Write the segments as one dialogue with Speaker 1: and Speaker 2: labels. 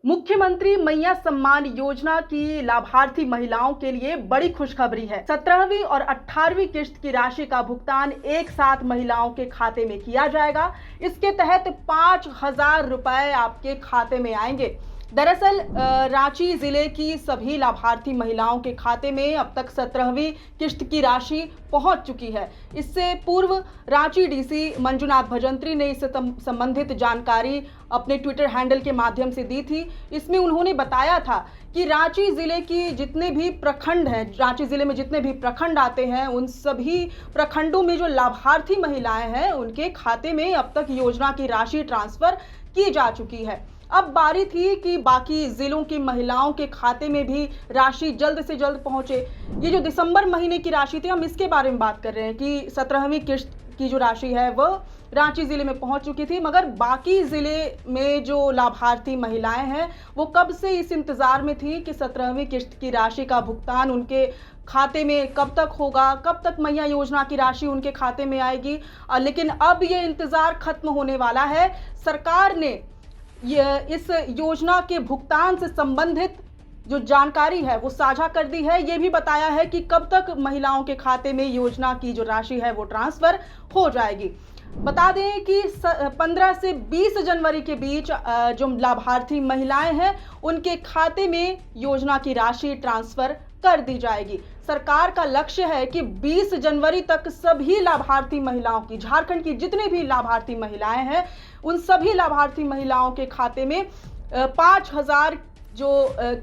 Speaker 1: मुख्यमंत्री मैया सम्मान योजना की लाभार्थी महिलाओं के लिए बड़ी खुशखबरी है। 17वीं और 18वीं किश्त की राशि का भुगतान एक साथ महिलाओं के खाते में किया जाएगा। इसके तहत 5,000 रुपए आपके खाते में आएंगे। दरअसल रांची जिले की सभी लाभार्थी महिलाओं के खाते में अब तक 17वीं किश्त की राशि पहुंच चुकी है। इससे पूर्व रांची डीसी मंजुनाथ भजंत्री ने इससे संबंधित जानकारी अपने ट्विटर हैंडल के माध्यम से दी थी। इसमें उन्होंने बताया था कि रांची जिले की जितने भी प्रखंड हैं, रांची जिले में जितने भी प्रखंड आते हैं, उन सभी प्रखंडों में जो लाभार्थी महिलाएं हैं उनके खाते में अब तक योजना की राशि ट्रांसफर की जा चुकी है। अब बारी थी कि बाकी जिलों की महिलाओं के खाते में भी राशि जल्द से जल्द पहुंचे। ये जो दिसंबर महीने की राशि थी, हम इसके बारे में बात कर रहे हैं कि 17वीं किश्त की जो राशि है वह रांची जिले में पहुंच चुकी थी, मगर बाकी जिले में जो लाभार्थी महिलाएं हैं वो कब से इस इंतजार में थी कि 17वीं किश्त की राशि का भुगतान उनके खाते में कब तक होगा, कब तक मैया योजना की राशि उनके खाते में आएगी। लेकिन अब ये इंतजार खत्म होने वाला है। सरकार ने इस योजना के भुगतान से संबंधित जो जानकारी है वो साझा कर दी है। ये भी बताया है कि कब तक महिलाओं के खाते में योजना की जो राशि है वो ट्रांसफर हो जाएगी। बता दें कि 15 से 20 जनवरी के बीच जो लाभार्थी महिलाएं हैं उनके खाते में योजना की राशि ट्रांसफर कर दी जाएगी। सरकार का लक्ष्य है कि 20 जनवरी तक सभी लाभार्थी महिलाओं की, झारखंड की जितनी भी लाभार्थी महिलाएं हैं उन सभी लाभार्थी महिलाओं के खाते में 5,000 जो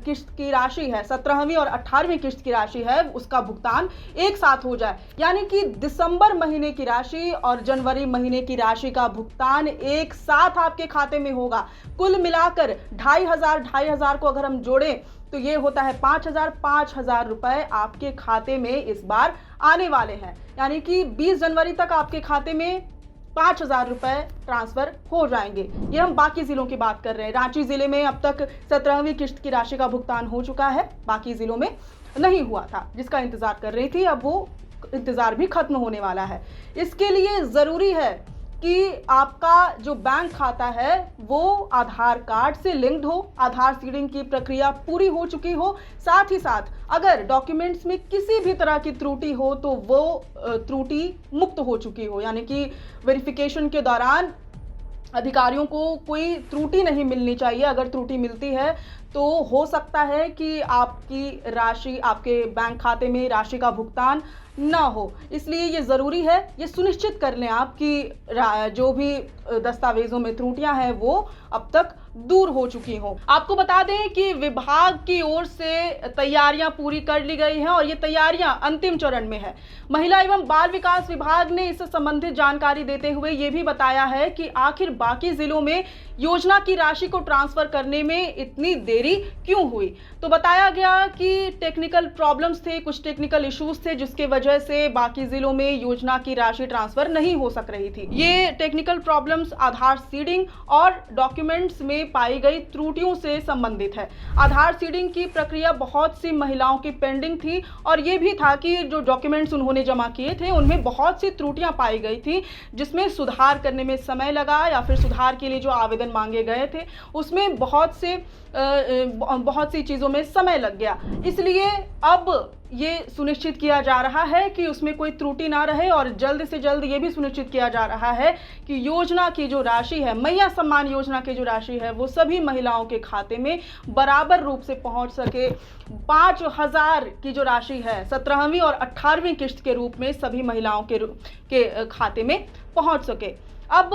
Speaker 1: किश्त की राशि है, 17वीं और 18वीं किश्त की राशि है, उसका भुगतान एक साथ हो जाए। यानी कि दिसंबर महीने की राशि और जनवरी महीने की राशि का भुगतान एक साथ आपके खाते में होगा। कुल मिलाकर 2,500 को अगर हम जोड़ें तो ये होता है 5,000 रुपए आपके खाते में इस बार आने वाले हैं। यानी कि 20 जनवरी तक आपके खाते में 5,000 रुपए ट्रांसफर हो जाएंगे। ये हम बाकी जिलों की बात कर रहे हैं। रांची जिले में अब तक 17वीं किश्त की राशि का भुगतान हो चुका है, बाकी जिलों में नहीं हुआ था, जिसका इंतजार कर रही थी। अब वो इंतजार भी खत्म होने वाला है। इसके लिए जरूरी है कि आपका जो बैंक खाता है वो आधार कार्ड से लिंक्ड हो, आधार सीडिंग की प्रक्रिया पूरी हो चुकी हो। साथ ही साथ अगर डॉक्यूमेंट्स में किसी भी तरह की त्रुटि हो तो वो त्रुटि मुक्त हो चुकी हो, यानी कि वेरिफिकेशन के दौरान अधिकारियों को कोई त्रुटि नहीं मिलनी चाहिए। अगर त्रुटि मिलती है तो हो सकता है कि आपकी राशि, आपके बैंक खाते में राशि का भुगतान ना हो। इसलिए ये ज़रूरी है, ये सुनिश्चित कर लें आप कि जो भी दस्तावेज़ों में त्रुटियां हैं वो अब तक दूर हो चुकी हों। आपको बता दें कि विभाग की ओर से तैयारियां पूरी कर ली गई हैं और ये तैयारियां अंतिम चरण में है। महिला एवं बाल विकास विभाग ने इससे संबंधित जानकारी देते हुए ये भी बताया है कि आखिर बाकी जिलों में योजना की राशि को ट्रांसफर करने में इतनी देरी क्यों हुई। तो बताया गया कि टेक्निकल प्रॉब्लम्स थे, कुछ टेक्निकल इश्यूज थे जिसके वजह से बाकी जिलों में योजना की राशि ट्रांसफर नहीं हो सक रही थी। ये टेक्निकल प्रॉब्लम्स आधार सीडिंग और डॉक्यूमेंट्स में पाई गई त्रुटियों से संबंधित है। आधार सीडिंग की प्रक्रिया बहुत सी महिलाओं की पेंडिंग थी और ये भी था कि जो डॉक्यूमेंट्स उन्होंने जमा किए थे उनमें बहुत सी त्रुटियां पाई गई थी, जिसमें सुधार करने में समय लगा या फिर सुधार के लिए जो आवेदन मांगे गए थे उसमें बहुत सी चीज़ों में समय लग गया। इसलिए अब ये सुनिश्चित किया जा रहा है कि उसमें कोई त्रुटि ना रहे और जल्द से जल्द ये भी सुनिश्चित किया जा रहा है कि योजना की जो राशि है, मैया सम्मान योजना की जो राशि है, वो सभी महिलाओं के खाते में बराबर रूप से पहुंच सके। 5,000 की जो राशि है 17वीं और 18वीं किश्त के रूप में सभी महिलाओं के खाते में पहुंच सके। अब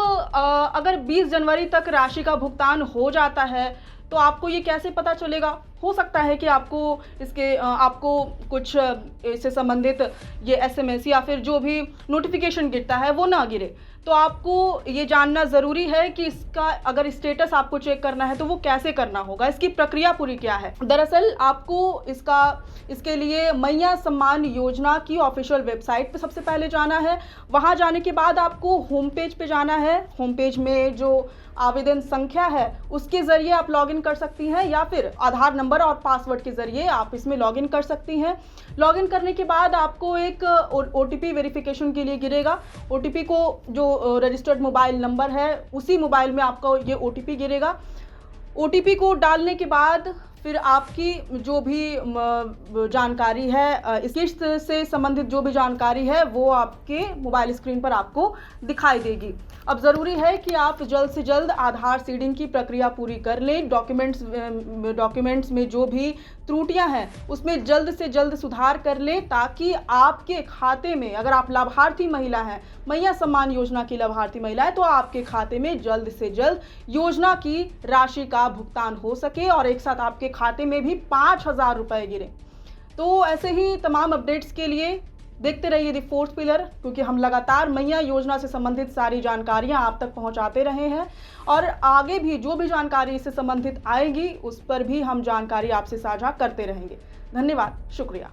Speaker 1: अगर 20 जनवरी तक राशि का भुगतान हो जाता है तो आपको ये कैसे पता चलेगा? हो सकता है कि आपको कुछ इससे संबंधित ये SMS या फिर जो भी नोटिफिकेशन गिरता है वो ना गिरे। तो आपको ये जानना ज़रूरी है कि इसका अगर स्टेटस आपको चेक करना है तो वो कैसे करना होगा, इसकी प्रक्रिया पूरी क्या है। दरअसल आपको इसके लिए मैया सम्मान योजना की ऑफिशियल वेबसाइट पे सबसे पहले जाना है। वहाँ जाने के बाद आपको होम पेज पे जाना है। होम पेज में जो आवेदन संख्या है उसके ज़रिए आप लॉगिन कर सकती हैं या फिर आधार नंबर और पासवर्ड के ज़रिए आप इसमें लॉगिन कर सकती हैं। लॉगिन करने के बाद आपको एक OTP वेरिफिकेशन के लिए गिरेगा। OTP को जो रजिस्टर्ड मोबाइल नंबर है उसी मोबाइल में आपका ये OTP गिरेगा। ओटीपी को डालने के बाद फिर आपकी जो भी जानकारी है, इस किस्त से संबंधित जो भी जानकारी है वो आपके मोबाइल स्क्रीन पर आपको दिखाई देगी। अब ज़रूरी है कि आप जल्द से जल्द आधार सीडिंग की प्रक्रिया पूरी कर लें। डॉक्यूमेंट्स में जो भी त्रुटियां हैं उसमें जल्द से जल्द सुधार कर लें, ताकि आपके खाते में, अगर आप लाभार्थी महिला हैं, मैया सम्मान योजना की लाभार्थी महिला है, तो आपके खाते में जल्द से जल्द योजना की राशि का भुगतान हो सके और एक साथ आपके खाते में भी 5,000 रुपए गिरे। तो ऐसे ही तमाम अपडेट्स के लिए देखते रहिए द फोर्थ पिलर, क्योंकि हम लगातार मैया योजना से संबंधित सारी जानकारियां आप तक पहुंचाते रहे हैं और आगे भी जो भी जानकारी इससे संबंधित आएगी उस पर भी हम जानकारी आपसे साझा करते रहेंगे। धन्यवाद, शुक्रिया।